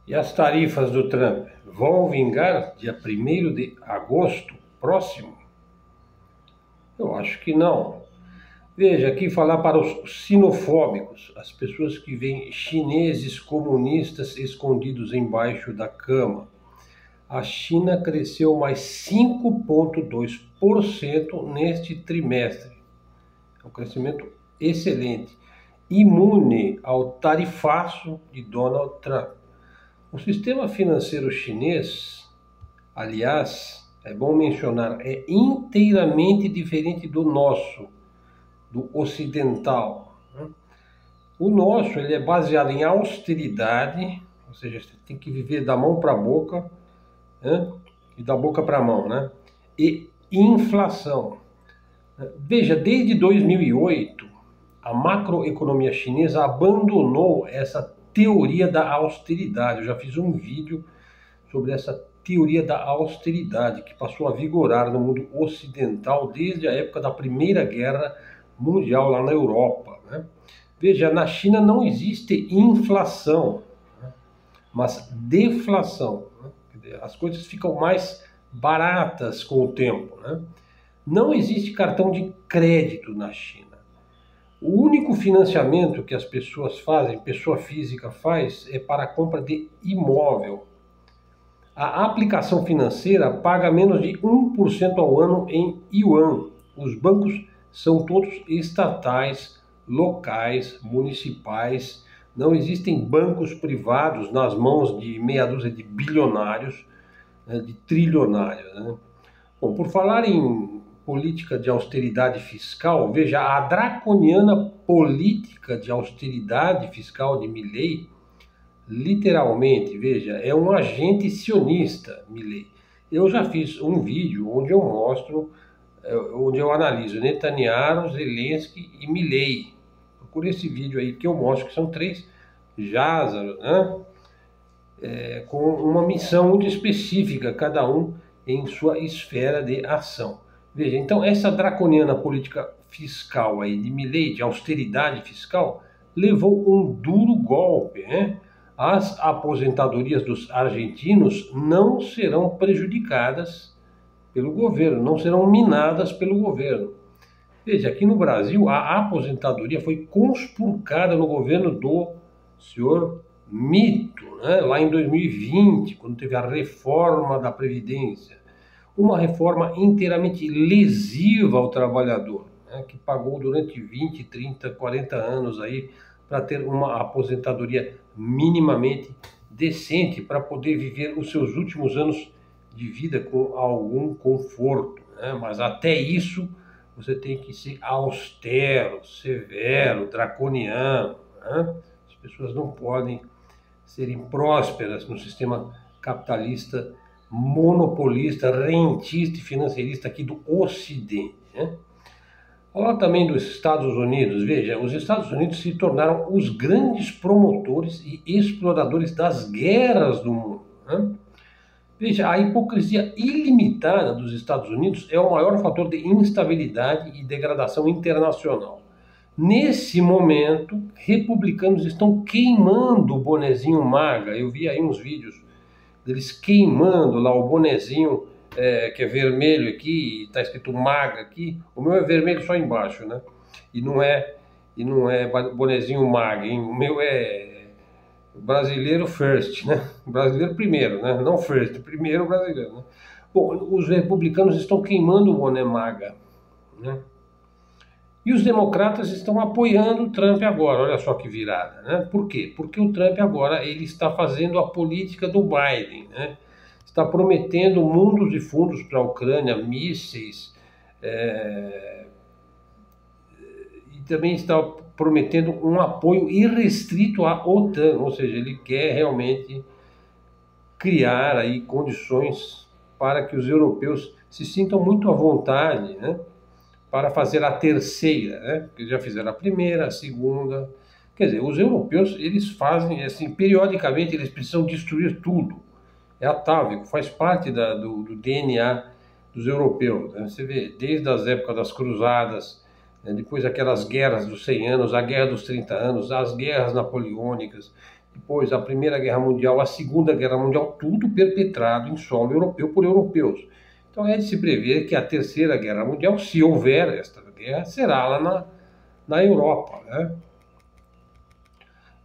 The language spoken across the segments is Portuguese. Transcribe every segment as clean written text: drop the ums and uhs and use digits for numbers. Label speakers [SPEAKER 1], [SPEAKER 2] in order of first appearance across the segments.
[SPEAKER 1] E as tarifas do Trump vão vingar dia 1º de agosto próximo? Eu acho que não. Veja, aqui falar para os sinofóbicos, as pessoas que veem chineses comunistas escondidos embaixo da cama. A China cresceu mais 5,2% neste trimestre. É um crescimento excelente, imune ao tarifaço de Donald Trump. O sistema financeiro chinês, aliás, é bom mencionar, é inteiramente diferente do nosso, do ocidental. O nosso ele é baseado em austeridade, ou seja, você tem que viver da mão para a boca, e da boca para a mão, e inflação. Veja, desde 2008, a macroeconomia chinesa abandonou essa teoria da austeridade. Eu já fiz um vídeo sobre essa teoria da austeridade, que passou a vigorar no mundo ocidental desde a época da Primeira Guerra Mundial lá na Europa. Veja, na China não existe inflação, mas deflação. As coisas ficam mais baratas com o tempo. Não existe cartão de crédito na China. O único financiamento que as pessoas fazem, pessoa física faz, é para a compra de imóvel. A aplicação financeira paga menos de 1% ao ano em yuan. Os bancos são todos estatais, locais, municipais. Não existem bancos privados nas mãos de meia dúzia de bilionários, de trilionários. Bom, por falar em política de austeridade fiscal, veja, a draconiana política de austeridade fiscal de Milei, literalmente, veja, é um agente sionista, Milei. Eu já fiz um vídeo onde eu mostro, onde eu analiso Netanyahu, Zelensky e Milei. Procure esse vídeo aí que eu mostro que são três Jázaros, com uma missão muito específica, cada um em sua esfera de ação. Veja, então essa draconiana política fiscal aí de Milei, de austeridade fiscal, levou um duro golpe. As aposentadorias dos argentinos não serão prejudicadas pelo governo, não serão minadas pelo governo. Veja, aqui no Brasil a aposentadoria foi conspurcada no governo do senhor Mito, lá em 2020, quando teve a reforma da Previdência. Uma reforma inteiramente lesiva ao trabalhador, que pagou durante 20, 30, 40 anos aí para ter uma aposentadoria minimamente decente, para poder viver os seus últimos anos de vida com algum conforto. Mas até isso você tem que ser austero, severo, draconiano. As pessoas não podem serem prósperas no sistema capitalista, monopolista, rentista e financeirista aqui do Ocidente. Falar também dos Estados Unidos. Veja, os Estados Unidos se tornaram os grandes promotores e exploradores das guerras do mundo. Veja, a hipocrisia ilimitada dos Estados Unidos é o maior fator de instabilidade e degradação internacional. Nesse momento, republicanos estão queimando o bonezinho MAGA. Eu vi aí uns vídeos deles queimando lá o bonezinho que é vermelho aqui, está escrito MAGA aqui. O meu é vermelho só embaixo, E não é bonezinho MAGA, hein? O meu é brasileiro first, Brasileiro primeiro, Não first, primeiro brasileiro, Bom, os republicanos estão queimando o boné MAGA, E os democratas estão apoiando o Trump agora, olha só que virada, Por quê? Porque o Trump agora ele está fazendo a política do Biden, Está prometendo mundos e fundos para a Ucrânia, mísseis, e também está prometendo um apoio irrestrito à OTAN, ou seja, ele quer realmente criar aí condições para que os europeus se sintam muito à vontade, para fazer a terceira, porque já fizeram a primeira, a segunda. Quer dizer, os europeus, eles fazem, assim, periodicamente eles precisam destruir tudo. É atávico, faz parte do DNA dos europeus. Você vê, desde as épocas das cruzadas, depois aquelas guerras dos 100 anos, a guerra dos 30 anos, as guerras napoleônicas, depois a Primeira Guerra Mundial, a Segunda Guerra Mundial, tudo perpetrado em solo europeu por europeus. Então é de se prever que a Terceira Guerra Mundial, se houver esta guerra, será lá na Europa, né?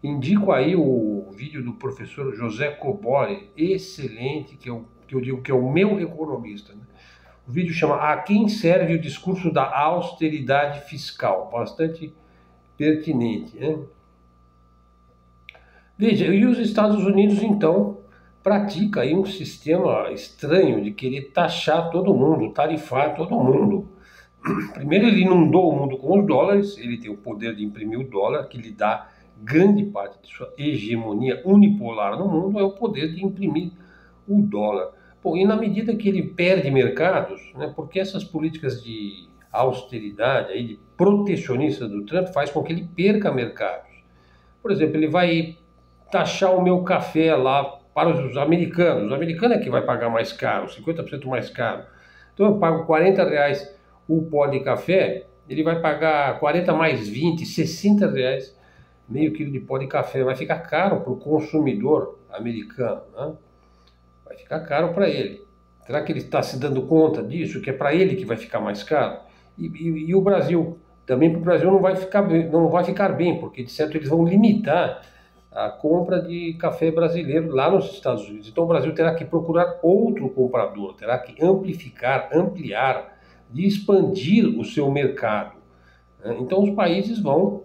[SPEAKER 1] Indico aí o vídeo do professor José Cobori, excelente, que eu digo que é o meu economista, né? O vídeo chama A Quem Serve o Discurso da Austeridade Fiscal, bastante pertinente, né? Veja, e os Estados Unidos, então, pratica aí um sistema estranho de querer taxar todo mundo, tarifar todo mundo. Primeiro, ele inundou o mundo com os dólares, ele tem o poder de imprimir o dólar, que lhe dá grande parte de sua hegemonia unipolar no mundo, é o poder de imprimir o dólar. Bom, e na medida que ele perde mercados, né, porque essas políticas de austeridade, aí, de protecionista do Trump, faz com que ele perca mercados. Por exemplo, ele vai taxar o meu café lá para os americanos. O americano é que vai pagar mais caro, 50% mais caro. Então eu pago R$ 40 o pó de café, ele vai pagar 40 mais 20, R$ 60 meio quilo de pó de café. Vai ficar caro para o consumidor americano, né? Vai ficar caro para ele. Será que ele está se dando conta disso, que é para ele que vai ficar mais caro? E o Brasil? Também para o Brasil não vai ficar bem, porque de certo eles vão limitar a compra de café brasileiro lá nos Estados Unidos. Então o Brasil terá que procurar outro comprador, terá que ampliar, e expandir o seu mercado. Então os países vão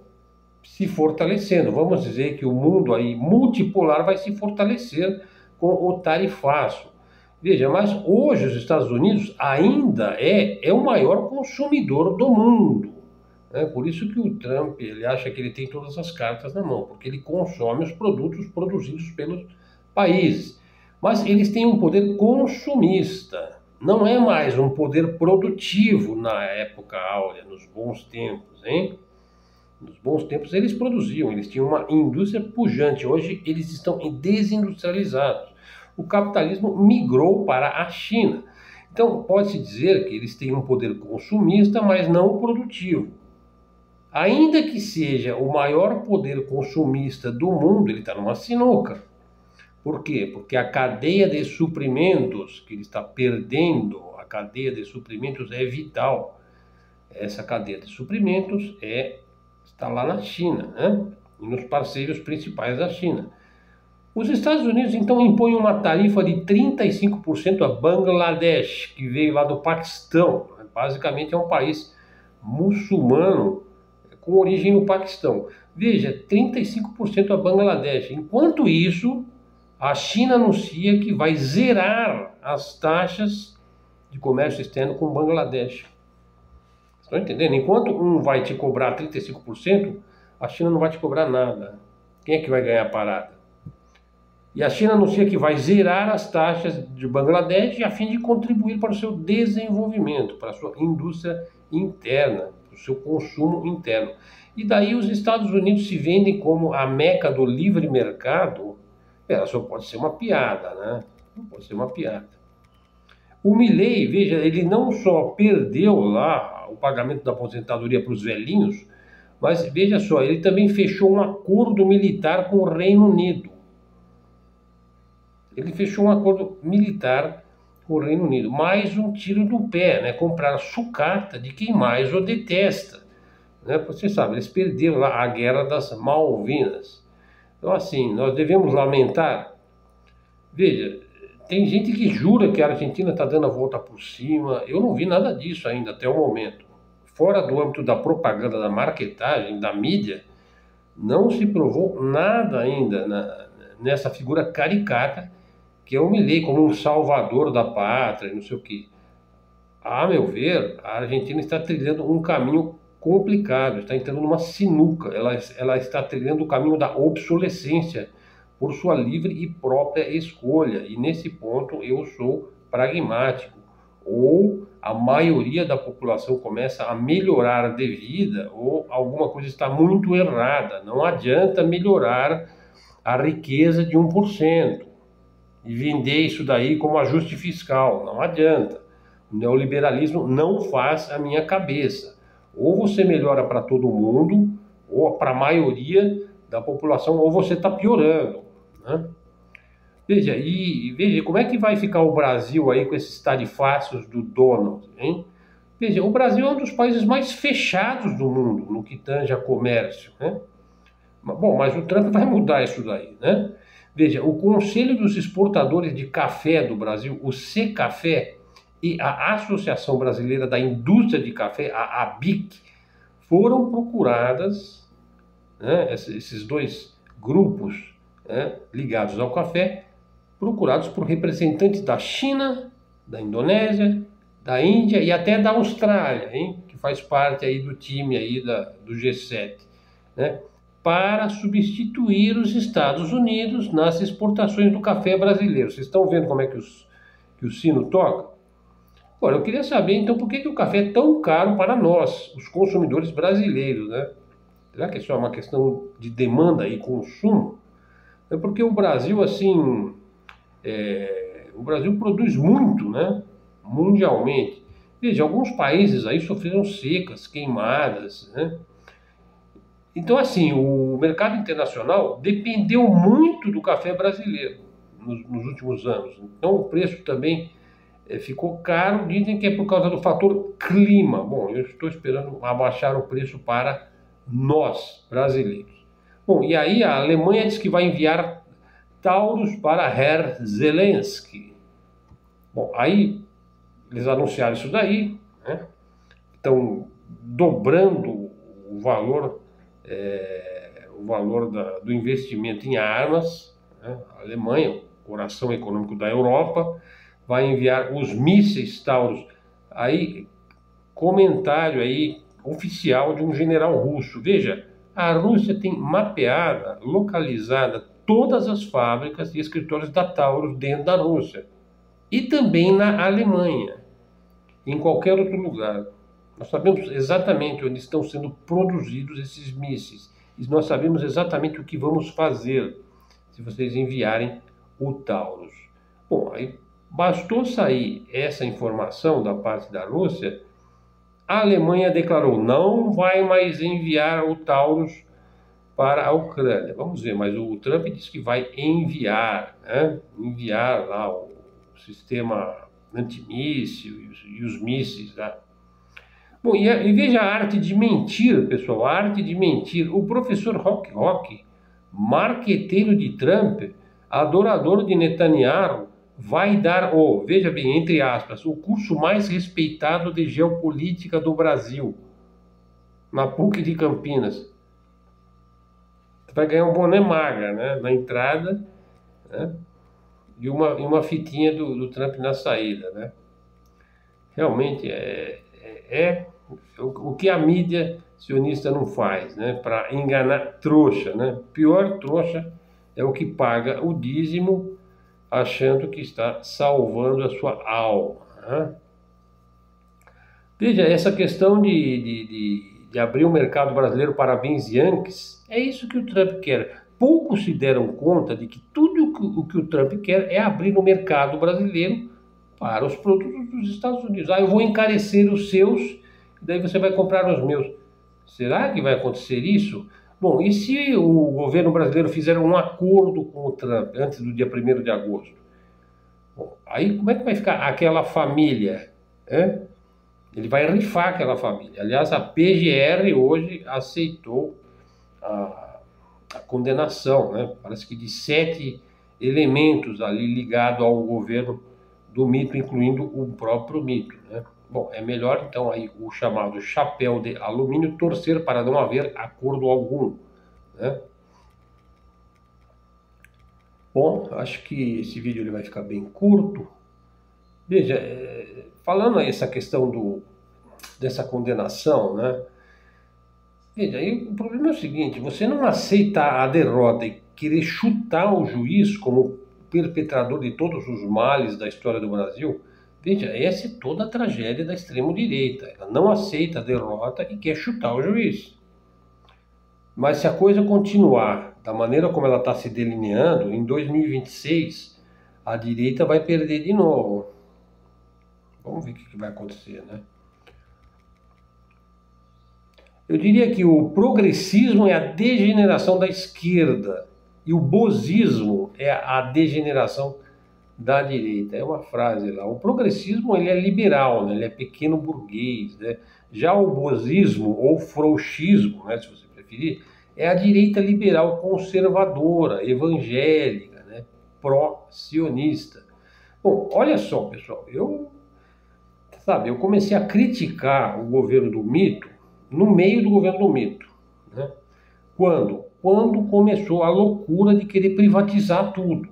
[SPEAKER 1] se fortalecendo. Vamos dizer que o mundo aí multipolar vai se fortalecer com o tarifaço. Veja, mas hoje os Estados Unidos ainda é o maior consumidor do mundo. Por isso que o Trump, ele acha que ele tem todas as cartas na mão, porque ele consome os produtos produzidos pelos países. Mas eles têm um poder consumista, não é mais um poder produtivo na época áurea, nos bons tempos, hein? Nos bons tempos eles produziam, eles tinham uma indústria pujante, hoje eles estão desindustrializados. O capitalismo migrou para a China. Então pode-se dizer que eles têm um poder consumista, mas não produtivo. Ainda que seja o maior poder consumista do mundo, ele está numa sinuca. Por quê? Porque a cadeia de suprimentos que ele está perdendo, a cadeia de suprimentos é vital. Essa cadeia de suprimentos está lá na China, né? E nos parceiros principais da China. Os Estados Unidos, então, impõem uma tarifa de 35% a Bangladesh, que veio lá do Paquistão. Basicamente é um país muçulmano com origem no Paquistão. Veja, 35% a Bangladesh. Enquanto isso, a China anuncia que vai zerar as taxas de comércio externo com Bangladesh. Estão entendendo? Enquanto um vai te cobrar 35%, a China não vai te cobrar nada. Quem é que vai ganhar a parada? E a China anuncia que vai zerar as taxas de Bangladesh a fim de contribuir para o seu desenvolvimento, para a sua indústria interna, para o seu consumo interno. E daí os Estados Unidos se vendem como a meca do livre mercado. Ela só pode ser uma piada, né? Não pode ser uma piada. O Milei, veja, ele não só perdeu lá o pagamento da aposentadoria para os velhinhos, mas veja só, ele também fechou um acordo militar com o Reino Unido. Ele fechou um acordo militar com o Reino Unido. Mais um tiro no pé, né? Comprar sucata de quem mais o detesta. Né? Você sabe, eles perderam lá a Guerra das Malvinas. Então, assim, nós devemos lamentar. Veja, tem gente que jura que a Argentina está dando a volta por cima. Eu não vi nada disso ainda até o momento. Fora do âmbito da propaganda, da marketagem, da mídia, não se provou nada ainda nessa figura caricata que é o Milei como um salvador da pátria, não sei o quê. A meu ver, a Argentina está trilhando um caminho complicado, está entrando numa sinuca, ela está trilhando o caminho da obsolescência por sua livre e própria escolha. E nesse ponto eu sou pragmático. Ou a maioria da população começa a melhorar de vida, ou alguma coisa está muito errada. Não adianta melhorar a riqueza de 1% e vender isso daí como ajuste fiscal. Não adianta. O neoliberalismo não faz a minha cabeça. Ou você melhora para todo mundo, ou para a maioria da população, ou você está piorando. né? Veja, e veja como é que vai ficar o Brasil aí com esses tarifácios do Donald, hein? Veja, o Brasil é um dos países mais fechados do mundo no que tange a comércio, né? Bom, mas o Trump vai mudar isso daí, né? Veja, o Conselho dos Exportadores de Café do Brasil, o Secafé, e a Associação Brasileira da Indústria de Café, a ABIC, foram procuradas, né, esses dois grupos, né, ligados ao café, procurados por representantes da China, da Indonésia, da Índia e até da Austrália, hein, que faz parte aí do time aí do G7, né, para substituir os Estados Unidos nas exportações do café brasileiro. Vocês estão vendo como é que o sino toca? Agora, eu queria saber, então, por que o café é tão caro para nós, os consumidores brasileiros, né? Será que isso é uma questão de demanda e consumo? É porque o Brasil, assim, o Brasil produz muito, né? Mundialmente. Veja, alguns países aí sofreram secas, queimadas, né? Então, assim, o mercado internacional dependeu muito do café brasileiro nos últimos anos. Então, o preço também ficou caro. Dizem que é por causa do fator clima. Bom, eu estou esperando abaixar o preço para nós, brasileiros. Bom, e aí a Alemanha diz que vai enviar Taurus para Herr Zelensky. Bom, aí eles anunciaram isso daí, né? Estão dobrando o valor do investimento em armas, né? A Alemanha, o coração econômico da Europa, vai enviar os mísseis Taurus. Aí, comentário aí oficial de um general russo. Veja, a Rússia tem mapeada, localizada todas as fábricas e escritórios da Taurus dentro da Rússia. E também na Alemanha, em qualquer outro lugar. Nós sabemos exatamente onde estão sendo produzidos esses mísseis. E nós sabemos exatamente o que vamos fazer se vocês enviarem o Taurus. Bom, aí bastou sair essa informação da parte da Rússia, a Alemanha declarou não vai mais enviar o Taurus para a Ucrânia. Vamos ver, mas o Trump disse que vai enviar, né? Enviar lá o sistema antimíssil e os mísseis, né? Bom, e veja a arte de mentir, pessoal, a arte de mentir. O professor Rock, marqueteiro de Trump, adorador de Netanyahu, vai dar, veja bem, entre aspas, o curso mais respeitado de geopolítica do Brasil, na PUC de Campinas. Vai ganhar um boné magra, né, na entrada, né, e uma fitinha do Trump na saída, né. Realmente o que a mídia sionista não faz, né, para enganar trouxa, né. Pior trouxa é o que paga o dízimo achando que está salvando a sua alma, né? Veja, essa questão de abrir o mercado brasileiro para bens Yankees, é isso que o Trump quer. Poucos se deram conta de que tudo o que o Trump quer é abrir o mercado brasileiro para os produtos dos Estados Unidos. Eu vou encarecer os seus, e daí você vai comprar os meus. Será que vai acontecer isso? Bom, e se o governo brasileiro fizer um acordo com o Trump antes do dia 1º de agosto? Bom, aí como é que vai ficar aquela família, né? Ele vai rifar aquela família. Aliás, a PGR hoje aceitou a condenação, né? Parece que de 7 elementos ali ligados ao governo do mito, incluindo o próprio mito, né? Bom, é melhor então aí o chamado chapéu de alumínio torcer para não haver acordo algum, né? Bom, acho que esse vídeo ele vai ficar bem curto. Veja, falando aí essa questão dessa condenação, né? Veja, aí o problema é o seguinte: você não aceita a derrota e querer chutar o juiz como perpetrador de todos os males da história do Brasil. Veja, essa é toda a tragédia da extrema-direita. Ela não aceita a derrota e quer chutar o juiz. Mas se a coisa continuar da maneira como ela está se delineando, em 2026 a direita vai perder de novo. Vamos ver o que vai acontecer, né? Eu diria que o progressismo é a degeneração da esquerda E o bozismo é a degeneração da direita. É uma frase lá. O progressismo ele é liberal, né? Ele é pequeno burguês, né? Já o bozismo ou frouxismo, né, se você preferir, é a direita liberal conservadora, evangélica, né? Pró-sionista. Bom, olha só, pessoal, eu comecei a criticar o governo do mito no meio do governo do mito, né? Quando? Quando começou a loucura de querer privatizar tudo.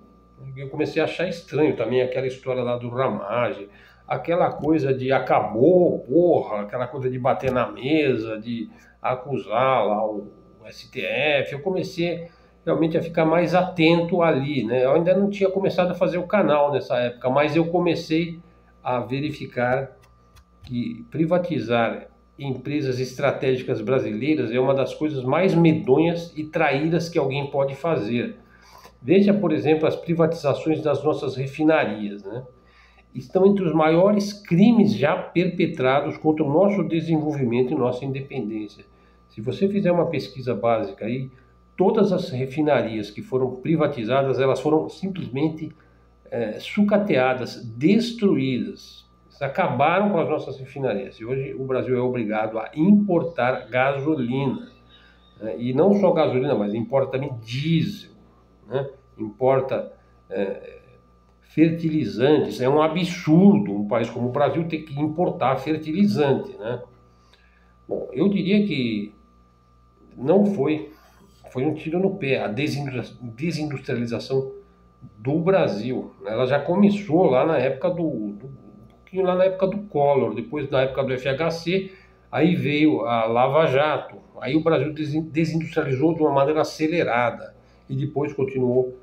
[SPEAKER 1] Eu comecei a achar estranho também aquela história lá do Ramagem, aquela coisa de acabou, porra, aquela coisa de bater na mesa, de acusar lá o STF. Eu comecei realmente a ficar mais atento ali, né? Eu ainda não tinha começado a fazer o canal nessa época, mas eu comecei a verificar que privatizar empresas estratégicas brasileiras é uma das coisas mais medonhas e traíras que alguém pode fazer. Veja, por exemplo, as privatizações das nossas refinarias, né? Estão entre os maiores crimes já perpetrados contra o nosso desenvolvimento e nossa independência. Se você fizer uma pesquisa básica aí, todas as refinarias que foram privatizadas, elas foram simplesmente sucateadas, destruídas. Eles acabaram com as nossas refinarias. E hoje o Brasil é obrigado a importar gasolina, né? E não só gasolina, mas importa também diesel, né? Importa fertilizantes. É um absurdo um país como o Brasil ter que importar fertilizante, né? Bom, eu diria que não foi um tiro no pé a desindustrialização do Brasil. Ela já começou lá na época um pouquinho lá na época do Collor, depois na época do FHC, aí veio a Lava Jato, aí o Brasil desindustrializou de uma maneira acelerada e depois continuou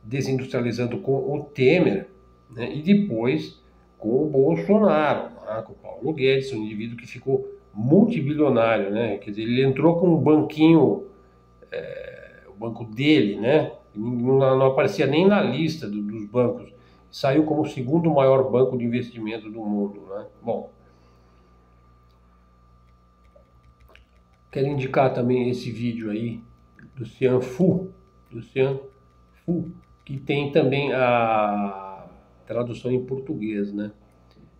[SPEAKER 1] desindustrializando com o Temer, né? E depois com o Bolsonaro, né? Com o Paulo Guedes, um indivíduo que ficou multibilionário, né? Quer dizer, ele entrou com um banquinho, o banco dele, né? Não aparecia nem na lista dos bancos, saiu como o segundo maior banco de investimento do mundo, né? Bom, quero indicar também esse vídeo aí do Xian Fu, que tem também a tradução em português, né?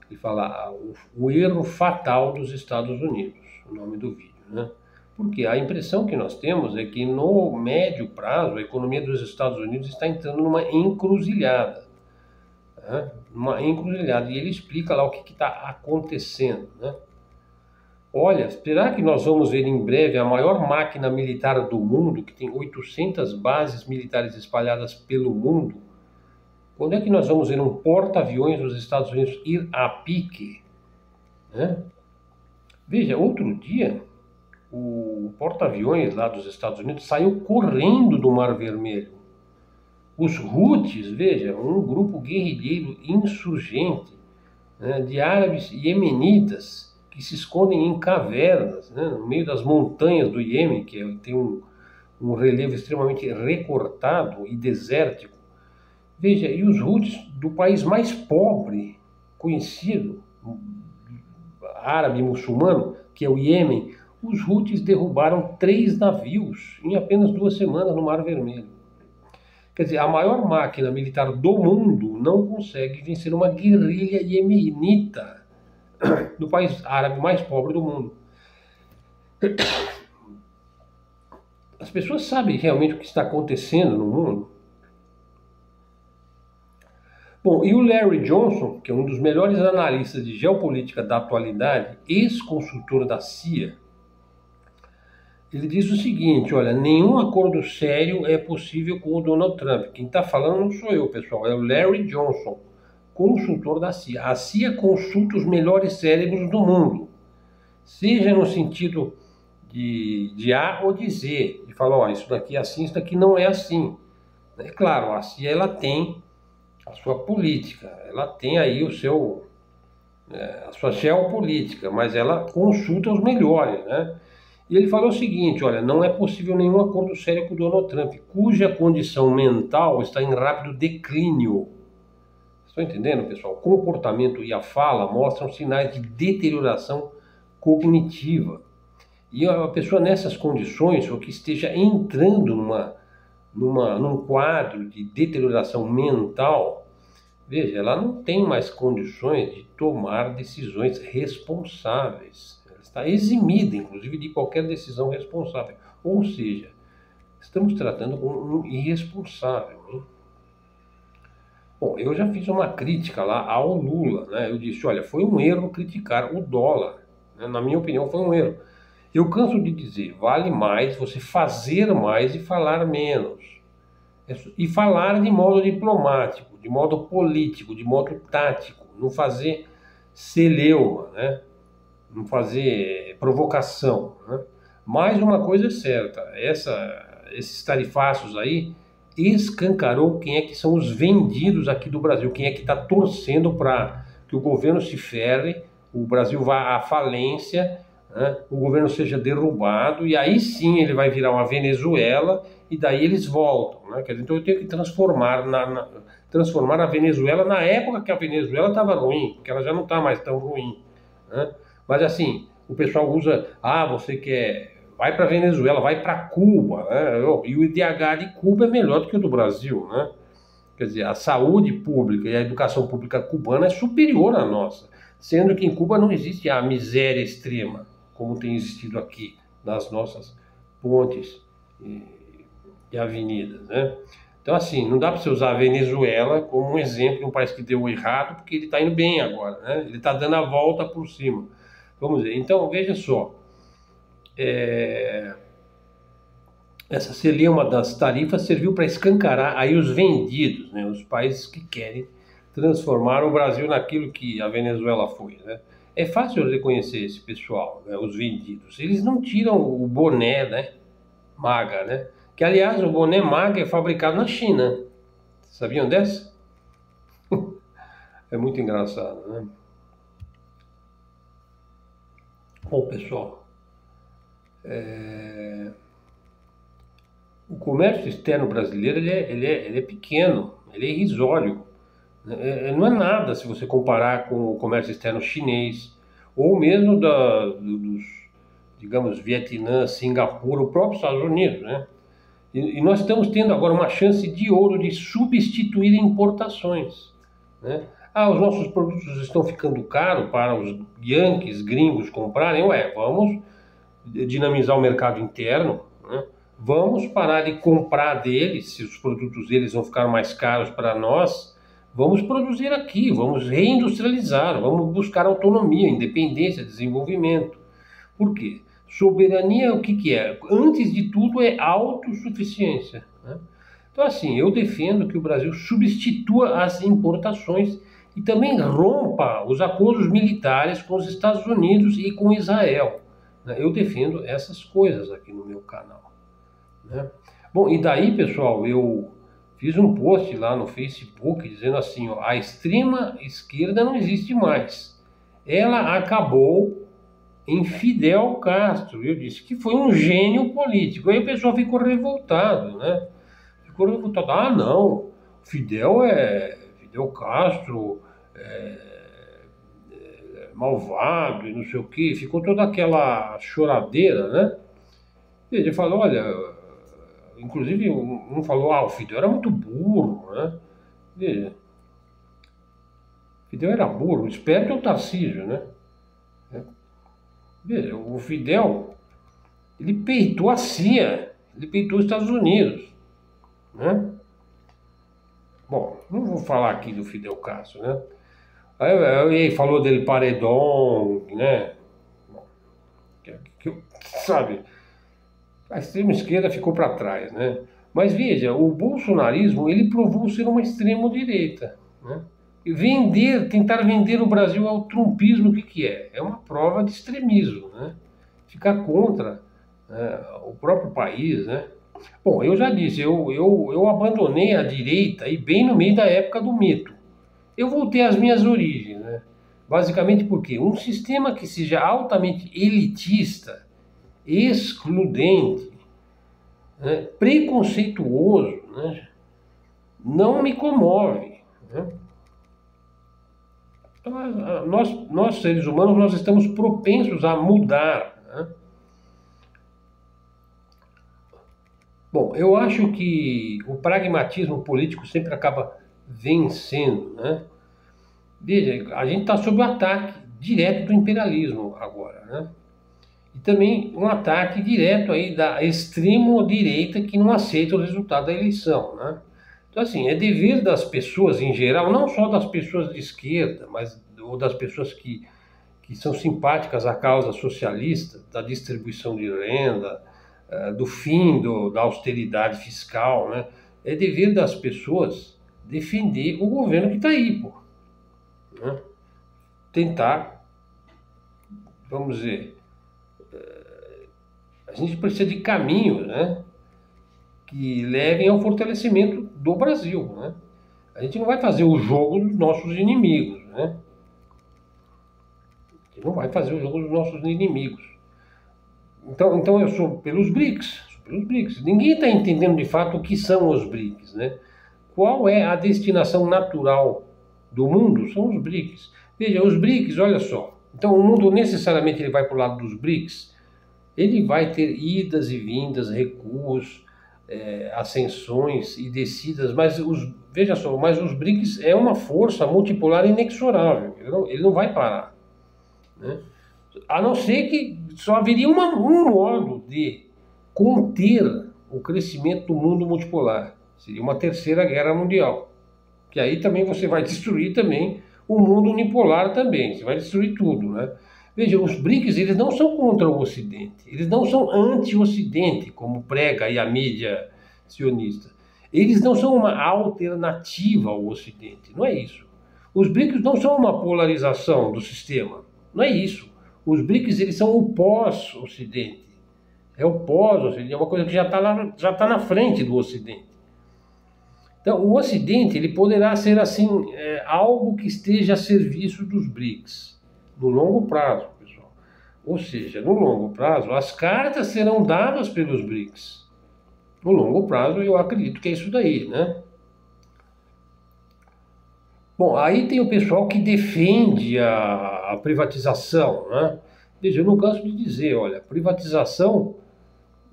[SPEAKER 1] Ele fala o erro fatal dos Estados Unidos, o nome do vídeo, né? Porque a impressão que nós temos é que no médio prazo a economia dos Estados Unidos está entrando numa encruzilhada, né? Uma encruzilhada, e ele explica lá o que está acontecendo, né? Olha, será que nós vamos ver em breve a maior máquina militar do mundo, que tem 800 bases militares espalhadas pelo mundo? Quando é que nós vamos ver um porta-aviões dos Estados Unidos ir a pique, né? Veja, outro dia, o porta-aviões lá dos Estados Unidos saiu correndo do Mar Vermelho. Os Houthis, veja, um grupo guerrilheiro insurgente, né, de árabes iemenitas que se escondem em cavernas, né, no meio das montanhas do Iêmen, que tem um relevo extremamente recortado e desértico. Veja, e os Houthis do país mais pobre conhecido, árabe muçulmano, que é o Iêmen, os Houthis derrubaram 3 navios em apenas 2 semanas no Mar Vermelho. Quer dizer, a maior máquina militar do mundo não consegue vencer uma guerrilha iemenita do país árabe mais pobre do mundo. As pessoas sabem realmente o que está acontecendo no mundo? Bom, e o Larry Johnson, que é um dos melhores analistas de geopolítica da atualidade, ex-consultor da CIA, ele diz o seguinte: olha, nenhum acordo sério é possível com o Donald Trump. Quem está falando não sou eu, pessoal, é o Larry Johnson, consultor da CIA. A CIA consulta os melhores cérebros do mundo, seja no sentido de A ou de Z, e fala, ó, isso daqui é assim, isso daqui não é assim. É claro, a CIA ela tem a sua política, ela tem aí a sua geopolítica, mas ela consulta os melhores, né? E ele falou o seguinte: olha, não é possível nenhum acordo sério com o Donald Trump, cuja condição mental está em rápido declínio. Estão entendendo, pessoal? O comportamento e a fala mostram sinais de deterioração cognitiva. E a pessoa nessas condições, ou que esteja entrando num quadro de deterioração mental, veja, ela não tem mais condições de tomar decisões responsáveis. Ela está eximida, inclusive, de qualquer decisão responsável. Ou seja, estamos tratando com um irresponsável, hein? Bom, eu já fiz uma crítica lá ao Lula, né? Eu disse, olha, foi um erro criticar o dólar, né? Na minha opinião, foi um erro. Eu canso de dizer, vale mais você fazer mais e falar menos. E falar de modo diplomático, de modo político, de modo tático, não fazer celeuma, né? Não fazer provocação, né? Mas uma coisa é certa, esses tarifaços aí escancarou quem é que são os vendidos aqui do Brasil, quem é que está torcendo para que o governo se ferre, o Brasil vá à falência, né? O governo seja derrubado, e aí sim ele vai virar uma Venezuela, e daí eles voltam, né? Quer dizer, então eu tenho que transformar a Venezuela na época que a Venezuela estava ruim, porque ela já não está mais tão ruim, né? Mas assim, o pessoal usa, você quer, vai para Venezuela, vai para Cuba, né? E o IDH de Cuba é melhor do que o do Brasil, né? Quer dizer, a saúde pública e a educação pública cubana é superior à nossa, sendo que em Cuba não existe a miséria extrema, como tem existido aqui nas nossas pontes e avenidas, né? Então, assim, não dá para você usar a Venezuela como um exemplo de um país que deu errado, porque ele está indo bem agora, né? Ele está dando a volta por cima. Vamos ver. Então, veja só. Essa celeuma das tarifas serviu para escancarar aí os vendidos, né? Os países que querem transformar o Brasil naquilo que a Venezuela foi, né? É fácil reconhecer esse pessoal, né? Os vendidos. Eles não tiram o boné, né? MAGA, né? Que, aliás, o boné MAGA é fabricado na China. Sabiam dessa? É muito engraçado, né? Bom, pessoal, o comércio externo brasileiro ele é pequeno, ele é irrisório. Não é nada se você comparar com o comércio externo chinês, ou mesmo dos, digamos, Vietnã, Singapura, o próprio Estados Unidos, né? E nós estamos tendo agora uma chance de ouro de substituir importações, né? Os nossos produtos estão ficando caros para os yankees, gringos comprarem. Vamos dinamizar o mercado interno, né? Vamos parar de comprar deles, se os produtos deles vão ficar mais caros para nós. Vamos produzir aqui, vamos reindustrializar, vamos buscar autonomia, independência, desenvolvimento. Por quê? Soberania, o que é? Antes de tudo, é autossuficiência, né? Então, assim, eu defendo que o Brasil substitua as importações e também rompa os acordos militares com os Estados Unidos e com Israel, né? Eu defendo essas coisas aqui no meu canal, né? Bom, e daí, pessoal, eu fiz um post lá no Facebook dizendo assim, a extrema esquerda não existe mais. Ela acabou em Fidel Castro. Eu disse que foi um gênio político. Aí o pessoal ficou revoltado, né? Ficou revoltado. Não, Fidel Castro é malvado e não sei o quê. Ficou toda aquela choradeira, né? E ele falou, olha, inclusive um falou, o Fidel era muito burro, né? Veja, Fidel era burro, o esperto é o Tarcísio, né? Veja, o Fidel, ele peitou a CIA, ele peitou os Estados Unidos, né? Bom, não vou falar aqui do Fidel Castro, né? Aí falou dele paredão, né? Sabe, a extrema esquerda ficou para trás, né? Mas veja, o bolsonarismo, ele provou ser uma extrema direita, né? E tentar vender o Brasil ao trumpismo, o que é? É uma prova de extremismo, né? Ficar contra, né, o próprio país, né? Bom, eu já disse, eu abandonei a direita e bem no meio da época do mito. Eu voltei às minhas origens, né? Basicamente porque um sistema que seja altamente elitista, excludente, né, preconceituoso, né, não me comove, né? Então, nós seres humanos, nós estamos propensos a mudar, né? Bom, eu acho que o pragmatismo político sempre acaba vencendo, né? Veja, a gente está sob o ataque direto do imperialismo agora, né? E também um ataque direto aí da extrema-direita que não aceita o resultado da eleição, né? Então, assim, é dever das pessoas em geral, não só das pessoas de esquerda, mas ou das pessoas que são simpáticas à causa socialista, da distribuição de renda, do fim da austeridade fiscal, né? É dever das pessoas defender o governo que está aí, pô, né? Tentar, vamos dizer, a gente precisa de caminhos, né, que levem ao fortalecimento do Brasil, né? A gente não vai fazer o jogo dos nossos inimigos, né? A gente não vai fazer o jogo dos nossos inimigos. Então eu sou pelos BRICS, sou pelos BRICS. Ninguém está entendendo de fato o que são os BRICS, né? Qual é a destinação natural do mundo? São os BRICS. Veja, os BRICS, olha só. Então o mundo necessariamente ele vai para o lado dos BRICS. Ele vai ter idas e vindas, recuos, ascensões e descidas, mas veja só, mas os BRICS é uma força multipolar inexorável. Ele não vai parar, né? A não ser que só haveria um modo de conter o crescimento do mundo multipolar. Seria uma terceira guerra mundial. Que aí também você vai destruir também o mundo unipolar também. Você vai destruir tudo, né? Veja, os BRICS, eles não são contra o Ocidente. Eles não são anti-Ocidente, como prega aí a mídia sionista. Eles não são uma alternativa ao Ocidente. Não é isso. Os BRICS não são uma polarização do sistema. Não é isso. Os BRICS, eles são o pós-Ocidente. É o pós-Ocidente, é uma coisa que já está na frente do Ocidente. Então, o Ocidente, ele poderá ser, assim, algo que esteja a serviço dos BRICS, no longo prazo, pessoal. Ou seja, no longo prazo, as cartas serão dadas pelos BRICS. No longo prazo, eu acredito que é isso daí, né? Bom, aí tem o pessoal que defende a privatização, né? Veja, eu não canso de dizer, olha, privatização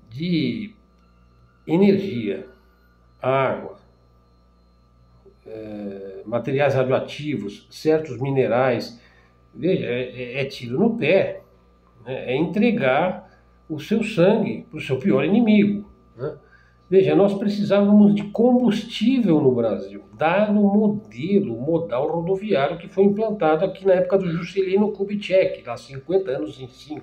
[SPEAKER 1] de energia, água, materiais radioativos, certos minerais, veja, é tiro no pé, né? É entregar o seu sangue para o seu pior inimigo, né? Veja, nós precisávamos de combustível no Brasil, dado o modal rodoviário que foi implantado aqui na época do Juscelino Kubitschek, há 50 anos em 5.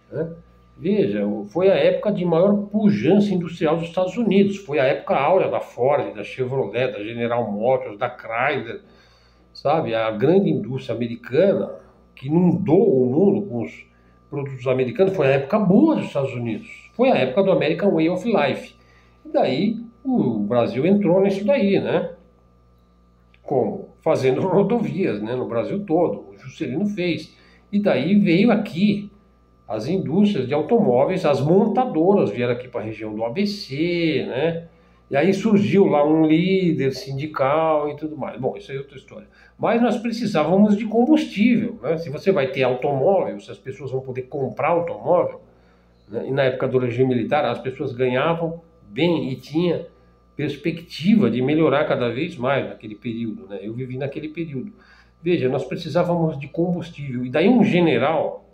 [SPEAKER 1] Né? Veja, foi a época de maior pujança industrial dos Estados Unidos, foi a época áurea da Ford, da Chevrolet, da General Motors, da Chrysler, sabe? A grande indústria americana que inundou o mundo com os produtos americanos, foi a época boa dos Estados Unidos, foi a época do American Way of Life. E daí o Brasil entrou nisso daí, né? Como? Fazendo rodovias, né? No Brasil todo, o Juscelino fez. E daí veio aqui as indústrias de automóveis, as montadoras vieram aqui para a região do ABC, né? E aí surgiu lá um líder sindical e tudo mais. Bom, isso aí é outra história. Mas nós precisávamos de combustível, né? Se você vai ter automóvel, se as pessoas vão poder comprar automóvel, né? E na época do regime militar, as pessoas ganhavam bem e tinha perspectiva de melhorar cada vez mais naquele período, né? Eu vivi naquele período. Veja, nós precisávamos de combustível. E daí um general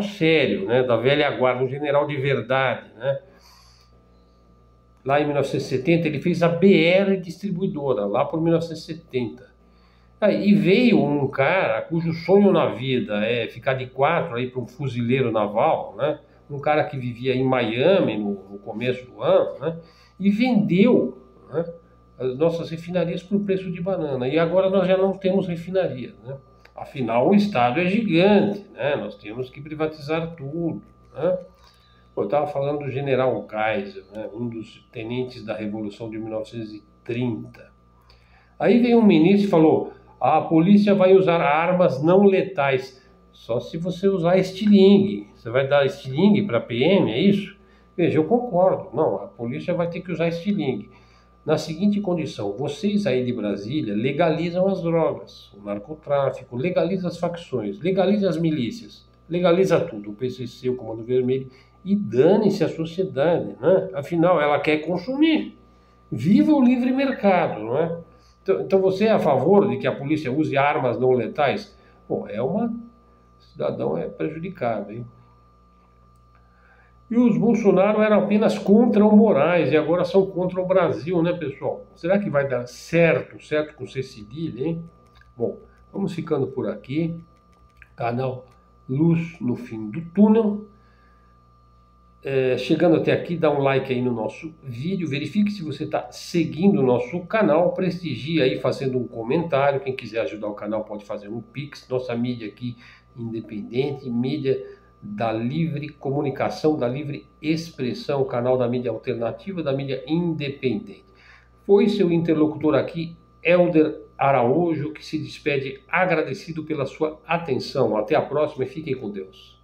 [SPEAKER 1] sério, né, da velha guarda, um general de verdade, né? Lá em 1970 ele fez a BR Distribuidora, lá por 1970. Aí veio um cara cujo sonho na vida é ficar de quatro aí para um fuzileiro naval, né? Um cara que vivia em Miami no começo do ano, né? E vendeu, né, as nossas refinarias por preço de banana. E agora nós já não temos refinarias, né? Afinal, o Estado é gigante, né? Nós temos que privatizar tudo, né? Eu estava falando do general Kaiser, né? Um dos tenentes da Revolução de 1930. Aí veio um ministro e falou: a polícia vai usar armas não letais. Só se você usar estilingue. Você vai dar estilingue para a PM, é isso? Veja, eu concordo. Não, a polícia vai ter que usar estilingue. Na seguinte condição: vocês aí de Brasília legalizam as drogas, o narcotráfico, legaliza as facções, legaliza as milícias, legaliza tudo, o PCC, o Comando Vermelho, e dane-se a sociedade, né? Afinal, ela quer consumir. Viva o livre mercado, não é? Então você é a favor de que a polícia use armas não letais? Bom, cidadão é prejudicado, hein? E os Bolsonaro eram apenas contra o Moraes e agora são contra o Brasil, né, pessoal? Será que vai dar certo com C cedilha, hein? Bom, vamos ficando por aqui. Canal Luz no Fim do Túnel. Chegando até aqui, dá um like aí no nosso vídeo, verifique se você está seguindo o nosso canal, prestigie aí fazendo um comentário. Quem quiser ajudar o canal pode fazer um Pix. Nossa mídia aqui independente, mídia da livre comunicação, da livre expressão, canal da mídia alternativa, da mídia independente. Foi seu interlocutor aqui, Helder Araújo, que se despede agradecido pela sua atenção. Até a próxima e fiquem com Deus.